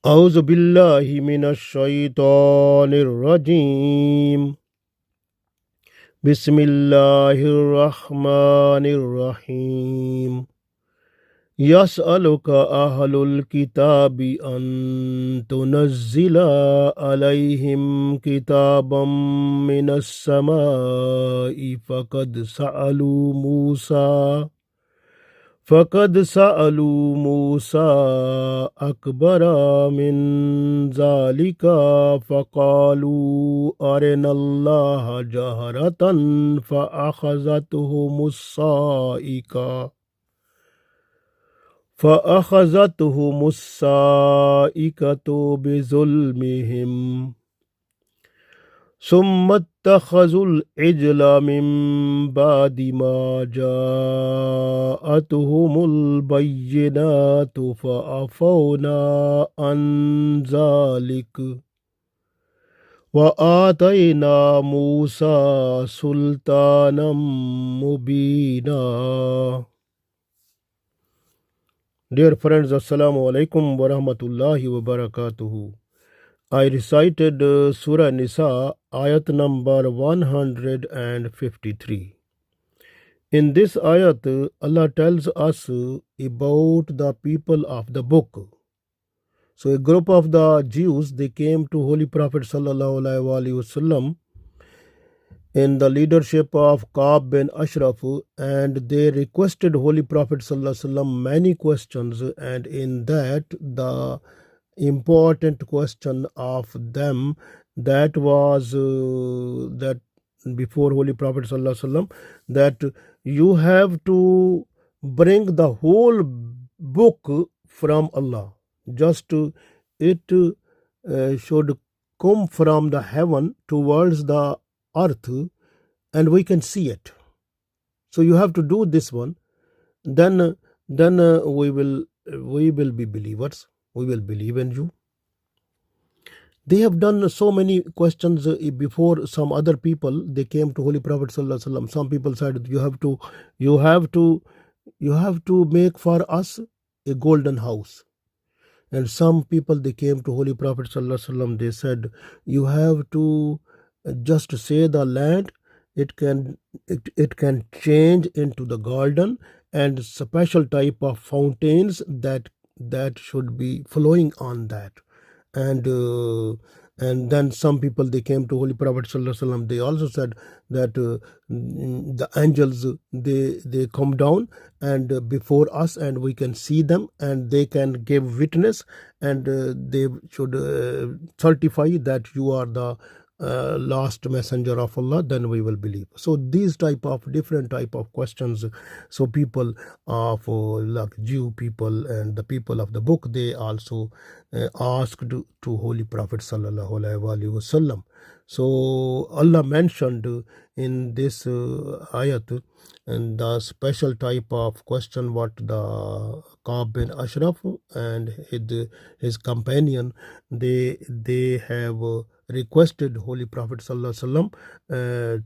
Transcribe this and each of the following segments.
أعوذ بالله من الشيطان الرجيم بسم الله الرحمن الرحيم يسألك أهل الكتاب أن تنزل عليهم كتابا من السماء فقد سألوا موسى أكبر من ذلك فقالوا أرنا الله جهرة فأخذتهم الصاعقة بظلمهم ثم اتخذوا العجل من بعد ما جاءتهم البينات فعفونا عن ذلك وآتينا موسى سلطانا مبينا. Dear friends, Assalamu alaikum wa rahmatullahi wa barakatuhu. I recited Surah An-Nisa Ayat number 153. In this ayat, Allah tells us about the people of the book. So a group of the Jews, they came to Holy Prophet sallallahu alaihi wasallam in the leadership of Ka'b bin Ashraf, and they requested Holy Prophet sallallahu alaihi wasallam many questions, and in that the important question of them, that was that before Holy Prophet sallallahu alaihi wasallam, that you have to bring the whole book from Allah. Just it should come from the heaven towards the earth, and we can see it. So you have to do this one. Then we will be believers. We will believe in you. They have done so many questions before. Some other people, they came to Holy Prophet sallallahu alaihi wasallam. Some people said, you have to make for us a golden house. And some people, they came to Holy Prophet sallallahu alaihi wasallam. They said, you have to just say the land. It can change into the garden, and special type of fountains that should be flowing on that. And then some people, they came to Holy Prophet sallallahu alaihi wasallam. They also said that the angels, they come down and before us, and we can see them, and they can give witness, and they should certify that you are the last messenger of Allah. Then we will believe. So these different type of questions. So people of like Jew people and the people of the book, they also asked to Holy Prophet sallallahu alaihi wasallam. So Allah mentioned in this ayat and the special type of question what the Ka'b bin Ashraf and his companion, they have requested Holy Prophet sallallahu alaihi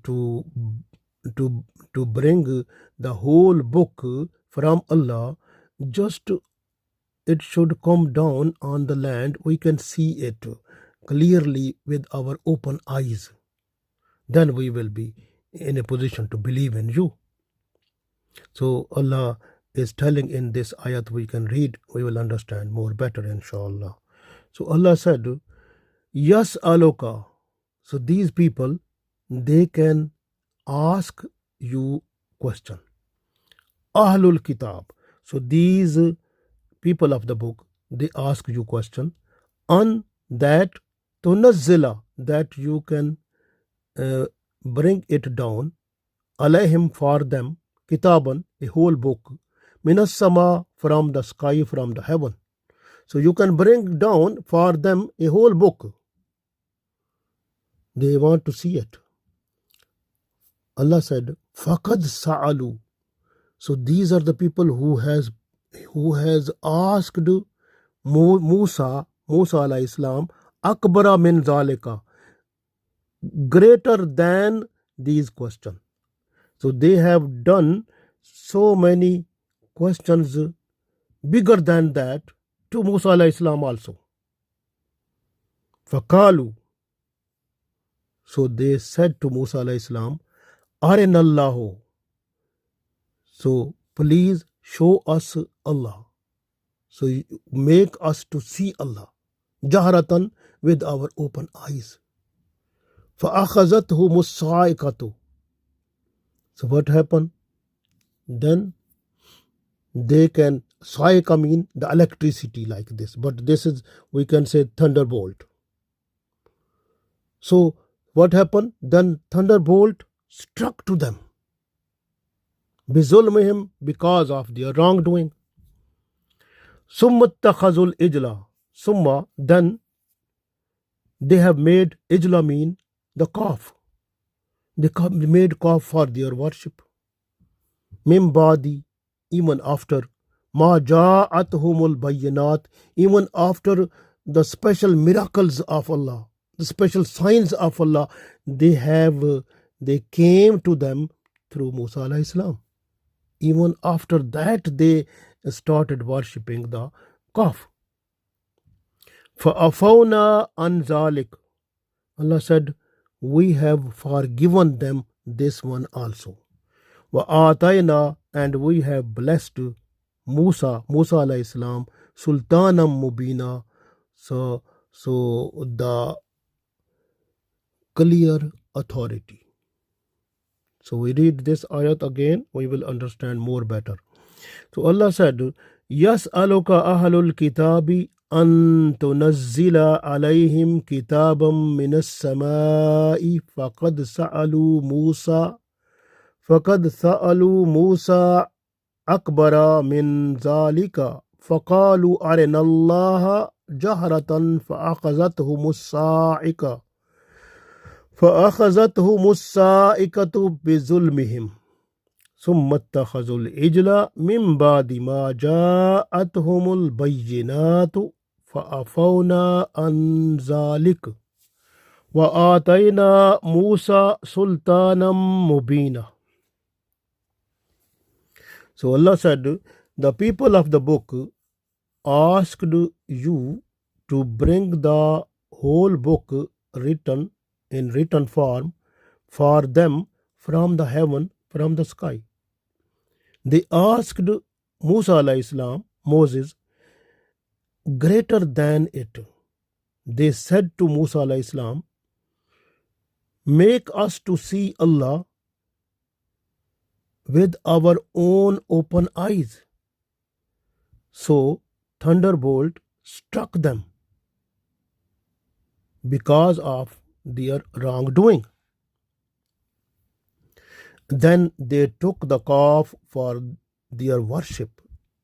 wasallam to bring the whole book from Allah. Just it should come down on the land. We can see it clearly with our open eyes. Then we will be in a position to believe in you. So Allah is telling in this ayat, we can read, we will understand more better, inshallah. So Allah said, Yas aloka. So these people, they can ask you question. Ahlul kitab. So these people of the book, they ask you question on that tunazzila, that you can bring it down, alayhim, for them, kitaban, a whole book, minas sama, from the sky, from the heaven. So you can bring down for them a whole book. They want to see it. Allah said, Faqad sa'alu. So these are the people who has asked Musa alayhi Islam, akbara min zalika, greater than these questions. So they have done so many questions bigger than that to Musa alayhi Islam also. فَقَالُوا, so they said to Musa alayhi salam, أَرِنَا اللَّهُ, so please show us Allah. So make us to see Allah. Jahratan, with our open eyes. فَأَخَذَتْهُمُ الصَّاعِقَةُ. So what happened? Then they can, saika mean the electricity like this, but this is, we can say, thunderbolt. So what happened? Then thunderbolt struck to them. بِظُلْمِهِمْ, because of their wrongdoing. ثُمَّ اتَّخَذُوا الْإِجْلَ, summa, then they have made, ijla mean the calf. They made calf for their worship. Min ba'di, even after, ma ja'athumul bayyinat, even after the special miracles of Allah, the special signs of Allah, they came to them through Musa alayhi salam. Even after that, they started worshipping the calf. فَأَفَوْنَا عَنْ ذَلِكَ, Allah said, we have forgiven them this one also. وَآتَيْنَا, and we have blessed Musa alayhi salam, Sultanam Mubina, so the clear authority. So we read this ayat again, we will understand more better. So Allah said, يَسْأَلُكَ أَهْلُ الْكِتَابِ أَن تُنَزِّلَ عَلَيْهِمْ كِتَابًا مِنَ السَّمَاءِ فَقَدْ سَأَلُوا مُوسَى أَكْبَرَ مِنْ ذَلِكَ فَقَالُوا أَرِنَا اللَّهَ جَهْرَةً فَأَخَذَتْهُمُ الصَّاعِقَةُ بِظُلْمِهِمْ ثُمَّ اتَّخَذُوا الْعِجْلَ مِنْ بَعْدِ مَا جَاءَتْهُمُ الْبَيِّنَاتُ فَعَفَوْنَا عَنْ ذَلِكَ وَآتَيْنَا مُوسَى سُلْطَانًا مُبِينًا. So Allah said, the people of the book asked you to bring the whole book written in written form for them from the heaven, from the sky. They asked Musa alayhi salam, Moses, greater than it. They said to Musa alayhi salam, make us to see Allah with our own open eyes. So thunderbolt struck them because of their wrongdoing. Then they took the calf for their worship,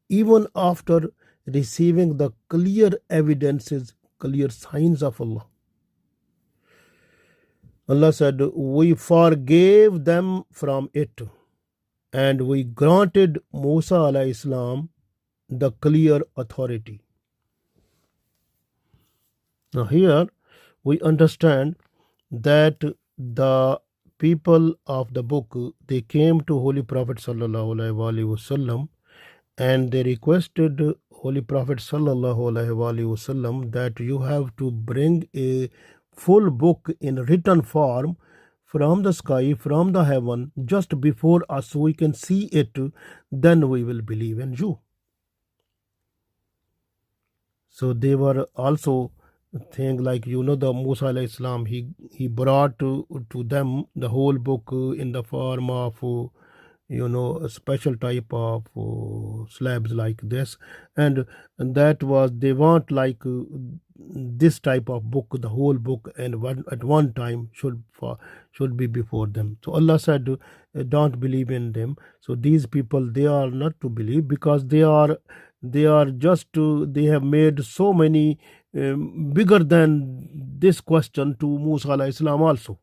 even after receiving the clear evidences, clear signs of Allah. Allah said, we forgave them from it, and we granted Musa alayhi salam the clear authority. Now here we understand that the people of the book, they came to Holy Prophet sallallahu alaihi wasallam and they requested Holy Prophet sallallahu alaihi wasallam that you have to bring a full book in written form from the sky, from the heaven, just before us, so we can see it, then we will believe in you. So they were also thing like, the Musa alayhi salam, he brought to them the whole book in the form of a special type of slabs like this, and that was, they want like this type of book, the whole book, and at one time should be before them. So Allah said, don't believe in them. So these people, they are not to believe, because they are just they have made so many bigger than this question to Musa alayhi salam also,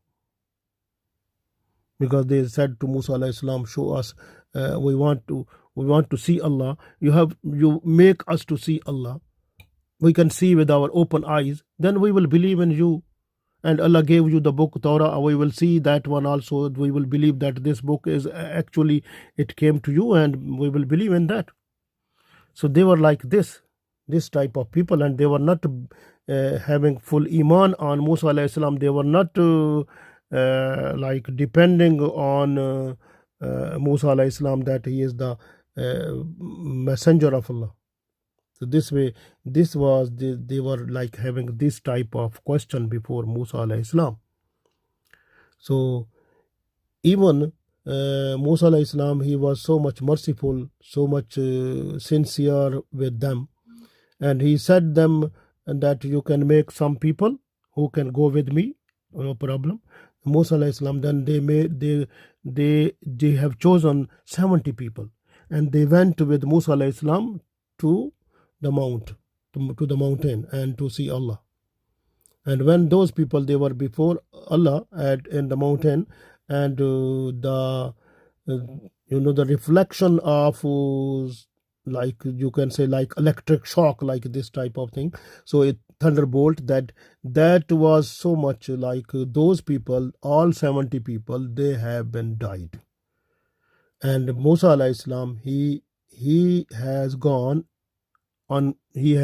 because they said to Musa alayhi salam, show us, we want to see Allah, you make us to see Allah, we can see with our open eyes, then we will believe in you. And Allah gave you the book Torah, we will see that one also, we will believe that this book is actually, it came to you, and we will believe in that. So they were like this. this type of people, and they were not having full iman on Musa alayhi salam. They were not like depending on Musa alayhi salam, that he is the messenger of Allah. So this way, they were like having this type of question before Musa alayhi salam. So even Musa alayhi salam, he was so much merciful, so much sincere with them, and he said them that you can make some people who can go with me, no problem. Musa alayhi salam, then they have chosen 70 people, and they went with Musa alayhi salam to the mountain and to see Allah. And when those people, they were before Allah in the mountain, and the reflection of like you can say like electric shock, like this type of thing. So it thunderbolt, that was so much like those people, all 70 people, they have been died. And Musa alayhi salam, he has gone on, he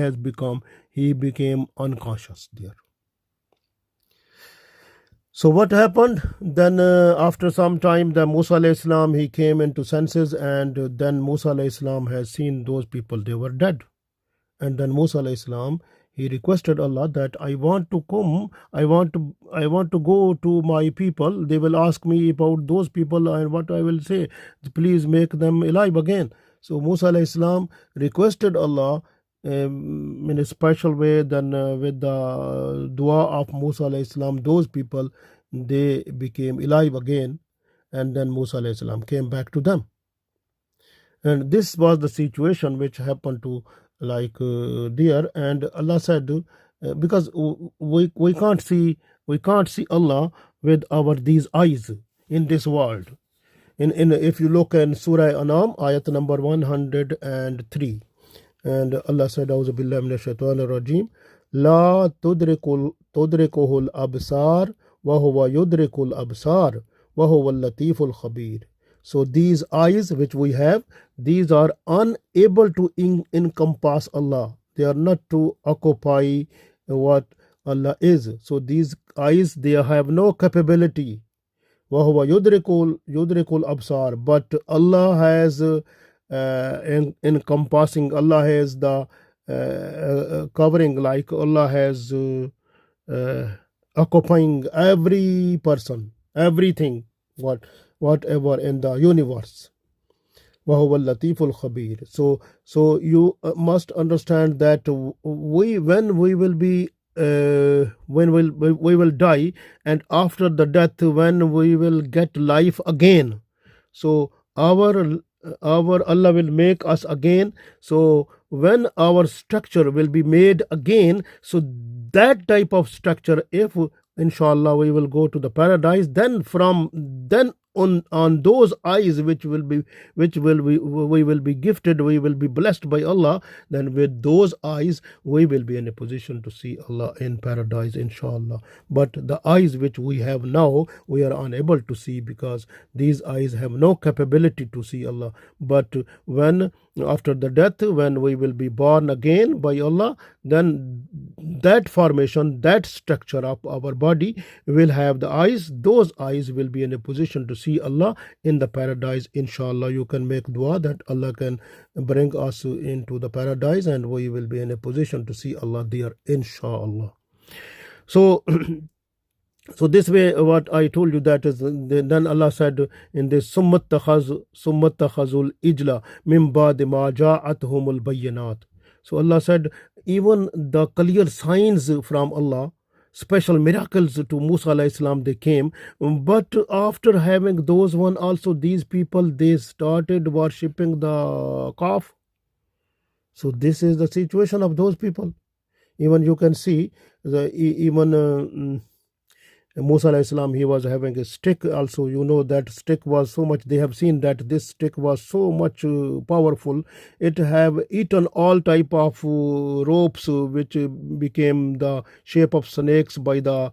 became unconscious there. So what happened then? After some time, the Musa alayhi salam, he came into senses, and then Musa alayhi salam has seen those people, they were dead. And then Musa alayhi salam, he requested Allah that I want to come, I want to go to my people. They will ask me about those people, and what I will say, please make them alive again. So Musa alayhi salam requested Allah in a special way. Then with the dua of Musa alayhi salam, those people, they became alive again, and then Musa alayhi salam came back to them. And this was the situation which happened to like there. And Allah said, because we can't see Allah with our these eyes in this world. In if you look in Surah An-Nisa Ayat number 103, and Allah said, Auzu billahi minash shaitanir rajim, La tudrikuhul absar wa huwa yudrikul absar wa huwa al-latiful khabir. So these eyes which we have, these are unable to encompass Allah. They are not to occupy what Allah is. So these eyes, they have no capability. Wa huwa yudrikul absar. But Allah has encompassing, Allah has the covering, like Allah has occupying every person, everything, whatever in the universe. وَهُوَ اللَّطِيفُ الْخَبِيرُ. So you must understand that when we will be when we will die, and after the death, when we will get life again, so our Allah will make us again. So when our structure will be made again, so that type of structure, if inshallah we will go to the paradise, then on those eyes which we will be gifted, we will be blessed by Allah, then with those eyes we will be in a position to see Allah in paradise, inshallah. But the eyes which we have now, we are unable to see, because these eyes have no capability to see Allah. But when after the death, when we will be born again by Allah, then that formation, that structure of our body will have the eyes. Those eyes will be in a position to see Allah in the paradise, inshallah. You can make dua that Allah can bring us into the paradise, and we will be in a position to see Allah there, inshallah. So so this way, what I told you, that is, then Allah said in this, summa takhazul ijla min ba'di ma ja'atuhumul bayyinat. So Allah said, even the clear signs from Allah, special miracles to Musa alayhi salam, they came, but after having those one also, these people, they started worshipping the calf. So this is the situation of those people. Even you can see Musa alayhi salam, he was having a stick also. You know that stick was so much, they have seen that this stick was so much powerful. It have eaten all type of ropes which became the shape of snakes by the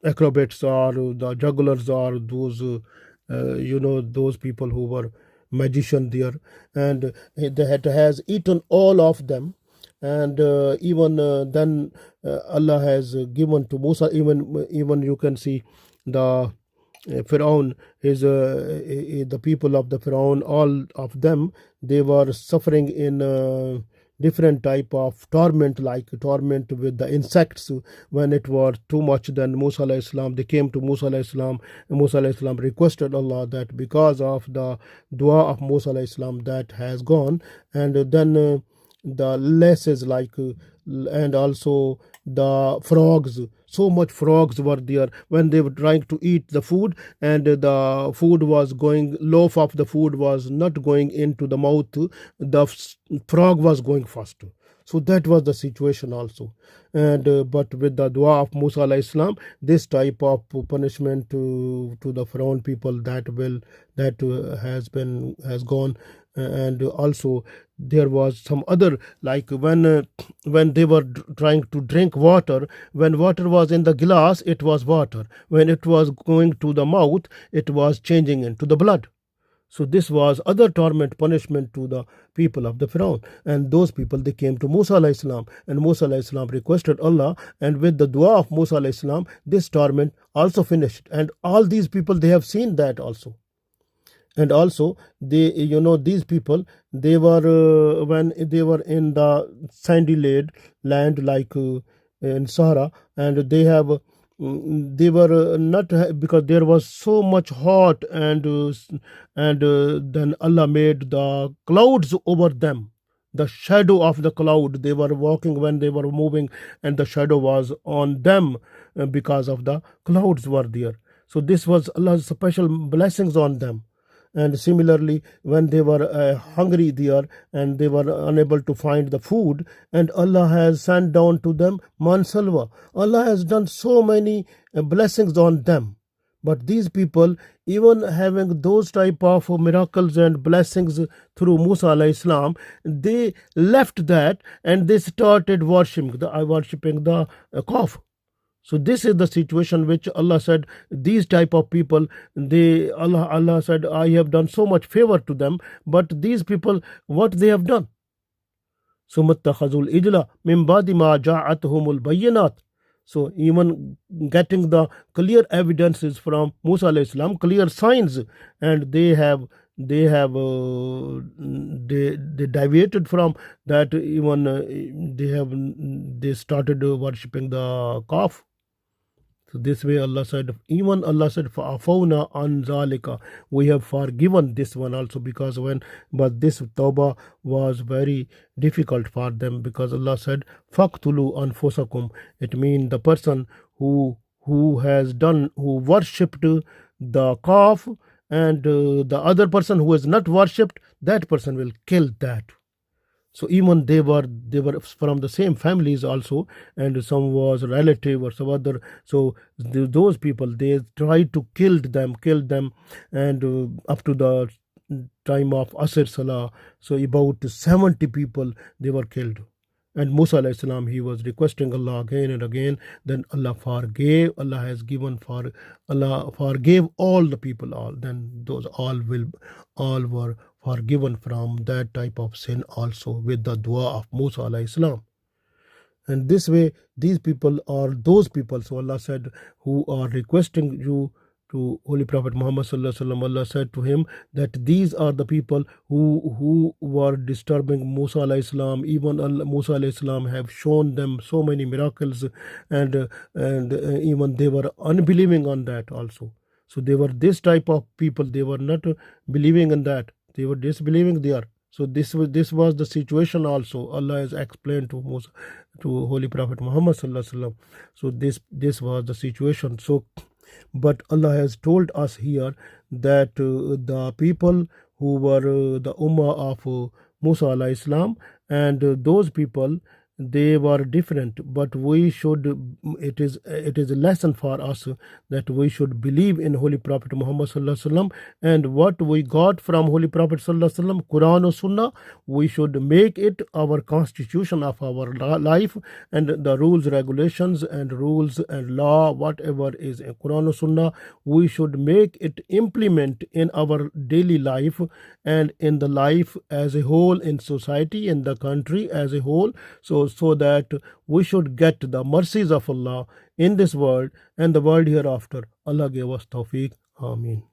acrobats or the jugglers, or those those people who were magician there, and that has eaten all of them. And even then Allah has given to Musa, even you can see the Pharaoh, the people of the Pharaoh, all of them, they were suffering in different type of torment, like torment with the insects. When it was too much, then Musa alayhi salam, they came to Musa alayhi salam, and Musa alayhi salam requested Allah that because of the dua of Musa alayhi salam that has gone, and then the lasses, like and also the frogs, so much frogs were there when they were trying to eat the food, and the food was going, loaf of the food was not going into the mouth, the frog was going first. So that was the situation also. And but with the dua of Musa alayhi salam, this type of punishment to the Pharaoh people, that has gone. And also there was some other, like when they were trying to drink water, when water was in the glass, it was water. When it was going to the mouth, it was changing into the blood. So this was other torment, punishment to the people of the Pharaoh. And those people, they came to Musa alayhi salam, and Musa alayhi salam requested Allah, and with the dua of Musa alayhi salam, this torment also finished. And all these people, they have seen that also. And also they, these people, they were when they were in the sandy land, like in Sahara, and they were not, because there was so much hot, and then Allah made the clouds over them, the shadow of the cloud. They were walking when they were moving, and the shadow was on them because of the clouds were there. So this was Allah's special blessings on them. And similarly, when they were hungry there, and they were unable to find the food, and Allah has sent down to them man salwa. Allah has done so many blessings on them. But these people, even having those type of miracles and blessings through Musa alayhi salam, they left that, and they started worshipping the calf. So this is the situation which Allah said, these type of people, Allah said, I have done so much favor to them, but these people, what they have done? So mattakhazul ijla min ba'di ma ja'atuhumul bayyinat. So even getting the clear evidences from Musa alayhi salam, clear signs, and they deviated from that. Even they started worshipping the calf. So this way Allah said, فَعَفَوْنَا عَنْ ذَلِكَ, we have forgiven this one also, because but this tawbah was very difficult for them, because Allah said, فَقْتُلُوا أَنفُسَكُمْ. It means the person who worshipped the calf, and the other person who has not worshipped, that person will kill that. So even they were from the same families also, and some was relative or some other. So those people, they tried to kill them, and up to the time of Asr Salah, so about 70 people, they were killed. And Musa alayhi salam, he was requesting Allah again and again. Then Allah forgave. Allah forgave all the people. Then those all were forgiven from that type of sin also, with the dua of Musa alayhi salam. And this way, these people are those people. So Allah said, who are requesting you to Holy Prophet Muhammad sallallahu alaihi wasallam, Allah said to him that these are the people who were disturbing Musa alayhi salam. Even Musa alayhi salam have shown them so many miracles, and even they were unbelieving on that also. So they were this type of people. They were not believing in that. They were disbelieving there. So this was the situation also. Allah has explained to Musa, to Holy Prophet Muhammad sallallahu alaihi wasallam. So this was the situation. So, but Allah has told us here that the people who were the ummah of Musa alayhi salam, and those people, they were different, but we should, it is a lesson for us that we should believe in Holy Prophet Muhammad sallallahu alaihi wasallam, and what we got from Holy Prophet sallallahu alaihi wasallam, Quran or Sunnah, we should make it our constitution of our life, and the rules, regulations, and rules and law, whatever is in Quran or Sunnah, we should make it implement in our daily life and in the life as a whole, in society, in the country as a whole, so that we should get the mercies of Allah in this world and the world hereafter. Allah give us tawfiq. Ameen.